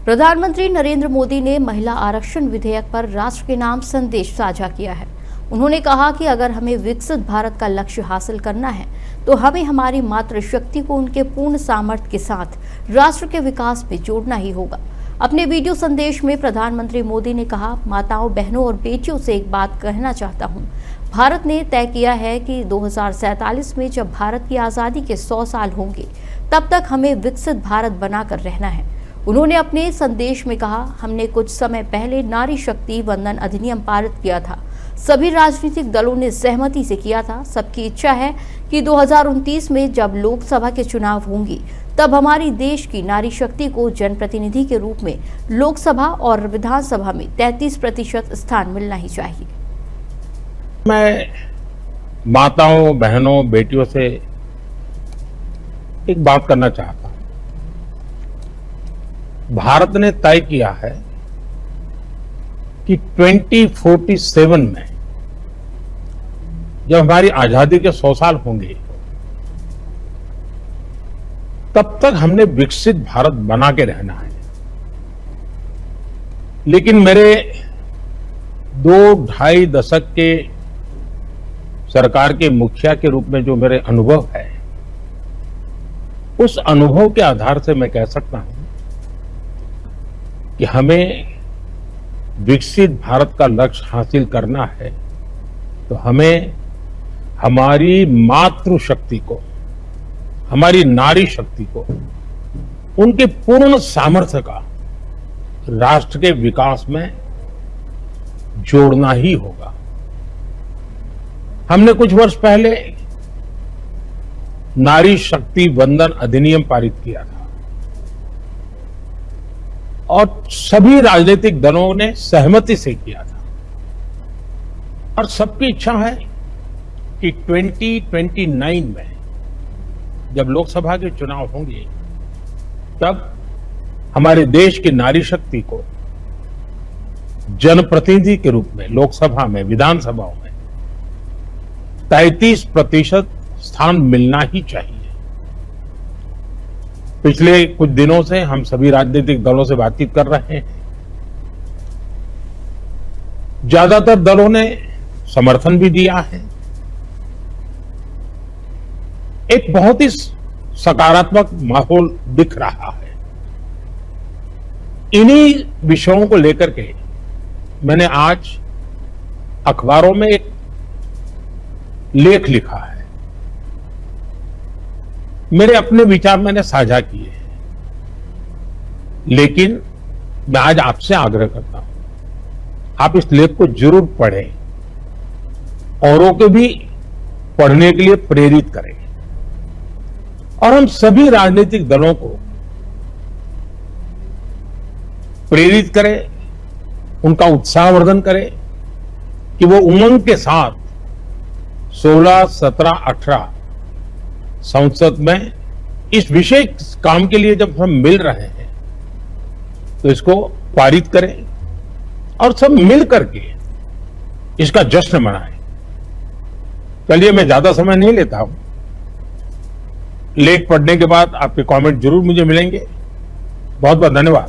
प्रधानमंत्री नरेंद्र मोदी ने महिला आरक्षण विधेयक पर राष्ट्र के नाम संदेश साझा किया है। उन्होंने कहा कि अगर हमें विकसित भारत का लक्ष्य हासिल करना है तो हमें हमारी मातृशक्ति को उनके पूर्ण सामर्थ्य के साथ राष्ट्र के विकास में जोड़ना ही होगा। अपने वीडियो संदेश में प्रधानमंत्री मोदी ने कहा, माताओं, बहनों और बेटियों से एक बात कहना चाहता हूं। भारत ने तय किया है कि 2047 में जब भारत की आज़ादी के 100 साल होंगे तब तक हमें विकसित भारत बनाकर रहना है। उन्होंने अपने संदेश में कहा, हमने कुछ समय पहले नारी शक्ति वंदन अधिनियम पारित किया था। सभी राजनीतिक दलों ने सहमति से किया था। सबकी इच्छा है कि 2029 में जब लोकसभा के चुनाव होंगी तब हमारी देश की नारी शक्ति को जनप्रतिनिधि के रूप में लोकसभा और विधानसभा में 33% स्थान मिलना ही चाहिए। मैं माताओं, बहनों, बेटियों से एक बात करना चाहता हूं। भारत ने तय किया है कि 2047 में जब हमारी आजादी के 100 साल होंगे तब तक हमने विकसित भारत बना के रहना है। लेकिन मेरे 2-2.5 दशक के सरकार के मुखिया के रूप में जो मेरे अनुभव है, उस अनुभव के आधार से मैं कह सकता हूं कि हमें विकसित भारत का लक्ष्य हासिल करना है तो हमें हमारी मातृशक्ति को, हमारी नारी शक्ति को उनके पूर्ण सामर्थ्य का राष्ट्र के विकास में जोड़ना ही होगा। हमने कुछ वर्ष पहले नारी शक्ति वंदन अधिनियम पारित किया था और सभी राजनीतिक दलों ने सहमति से किया था और सबकी इच्छा है कि 2029 में जब लोकसभा के चुनाव होंगे तब हमारे देश की नारी शक्ति को जनप्रतिनिधि के रूप में लोकसभा में, विधानसभाओं में 33% स्थान मिलना ही चाहिए। पिछले कुछ दिनों से हम सभी राजनीतिक दलों से बातचीत कर रहे हैं। ज्यादातर दलों ने समर्थन भी दिया है। एक बहुत ही सकारात्मक माहौल दिख रहा है। इन्हीं विषयों को लेकर के मैंने आज अखबारों में एक लेख लिखा है। मेरे अपने विचार मैंने साझा किए हैं, लेकिन मैं आज आपसे आग्रह करता हूं, आप इस लेख को जरूर पढ़ें, औरों को भी पढ़ने के लिए प्रेरित करें और हम सभी राजनीतिक दलों को प्रेरित करें, उनका उत्साहवर्धन करें कि वो उमंग के साथ 16, 17, 18 संसद में इस विशेष काम के लिए जब हम मिल रहे हैं तो इसको पारित करें और सब मिल करके इसका जश्न मनाएं। चलिए, मैं ज्यादा समय नहीं लेता हूं। लेख पढ़ने के बाद आपके कमेंट जरूर मुझे मिलेंगे। बहुत बहुत धन्यवाद।